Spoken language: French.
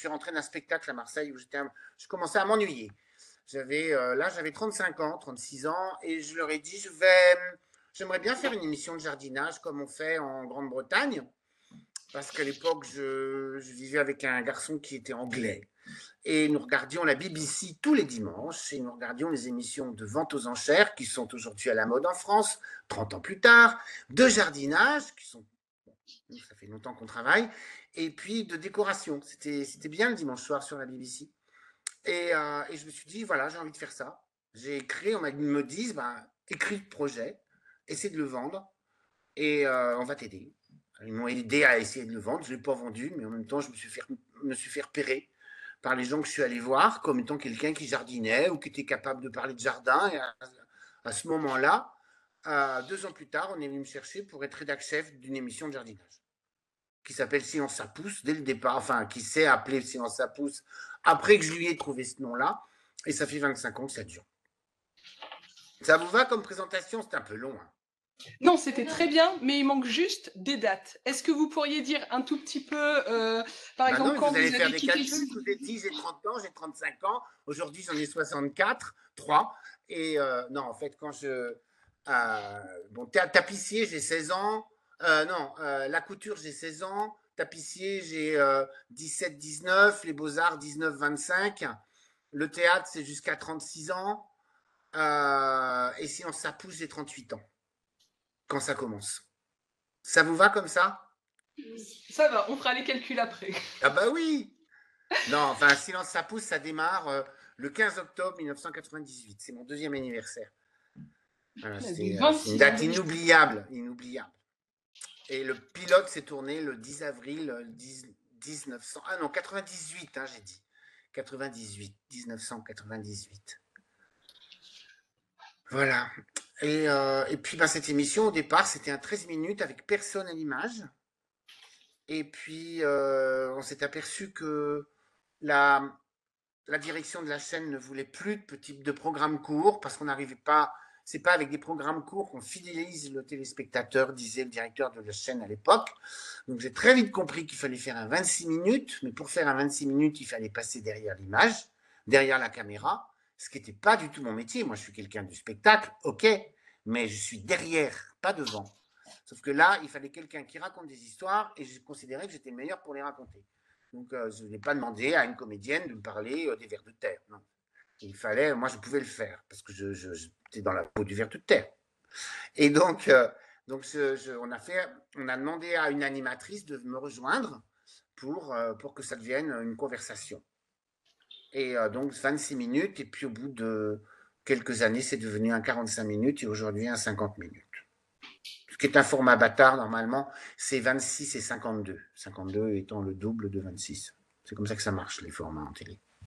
suis rentré d'un spectacle à Marseille où je commençais à m'ennuyer. J'avais 35 ans, 36 ans, et je leur ai dit, j'aimerais bien faire une émission de jardinage comme on fait en Grande-Bretagne, parce qu'à l'époque, je vivais avec un garçon qui était anglais. Et nous regardions la BBC tous les dimanches, et nous regardions les émissions de vente aux enchères, qui sont aujourd'hui à la mode en France, 30 ans plus tard, de jardinage, ça fait longtemps qu'on travaille, et puis de décoration. C'était bien le dimanche soir sur la BBC. Et je me suis dit, voilà, j'ai envie de faire ça. J'ai écrit, ils me disent, bah, écris le projet, essaie de le vendre, et on va t'aider. Ils m'ont aidé à essayer de le vendre. Je ne l'ai pas vendu, mais en même temps, je me suis fait repérer par les gens que je suis allé voir comme étant quelqu'un qui jardinait ou qui était capable de parler de jardin. Et à ce moment-là, 2 ans plus tard, on est venu me chercher pour être rédac-chef d'une émission de jardinage qui s'appelle Silence ça pousse dès le départ, enfin qui s'est appelé Silence ça pousse après que je lui ai trouvé ce nom-là. Et ça fait 25 ans que ça dure. Ça vous va comme présentation? C'est un peu long. Hein. Non, c'était très bien, mais il manque juste des dates. Est-ce que vous pourriez dire un tout petit peu, par Bah non, exemple, mais quand vous allez vous faire avez des quitté... calculs. Je vous ai dit, j'ai 30 ans, j'ai 35 ans. Aujourd'hui, j'en ai 64, 3. Et non, en fait, bon, tapissier, j'ai 16 ans. Non, la couture, j'ai 16 ans. Tapissier, j'ai 17, 19. Les beaux-arts, 19, 25. Le théâtre, c'est jusqu'à 36 ans. Et sinon, ça pousse, j'ai 38 ans. Quand ça commence. Ça vous va comme ça? Ça va, on fera les calculs après. Ah bah oui. Non, enfin, Silence ça pousse, ça démarre le 15 octobre 1998. C'est mon 2e anniversaire. Voilà, Donc c'est une 26 ans. date inoubliable, inoubliable. Et le pilote s'est tourné le 10 avril 1900. Ah non, 98, hein, j'ai dit. 98, 1998. Voilà. Et puis, ben, cette émission, au départ, c'était un 13 minutes avec personne à l'image. Et puis, on s'est aperçu que la, la direction de la chaîne ne voulait plus de programmes courts parce qu'on n'arrivait pas. C'est pas avec des programmes courts qu'on fidélise le téléspectateur, disait le directeur de la chaîne à l'époque. Donc j'ai très vite compris qu'il fallait faire un 26 minutes, mais pour faire un 26 minutes, il fallait passer derrière l'image, derrière la caméra, ce qui n'était pas du tout mon métier. Moi, je suis quelqu'un du spectacle, ok, mais je suis derrière, pas devant. Sauf que là, il fallait quelqu'un qui raconte des histoires et je considérais que j'étais le meilleur pour les raconter. Donc, je n'ai pas demandé à une comédienne de me parler des vers de terre. Non. Il fallait, moi, je pouvais le faire parce que j'étais dans la peau du ver de terre. Et donc on a demandé à une animatrice de me rejoindre pour que ça devienne une conversation. Et donc 26 minutes, et puis au bout de quelques années, c'est devenu un 45 minutes et aujourd'hui un 50 minutes. Ce qui est un format bâtard, normalement, c'est 26 et 52. 52 étant le double de 26. C'est comme ça que ça marche, les formats en télé.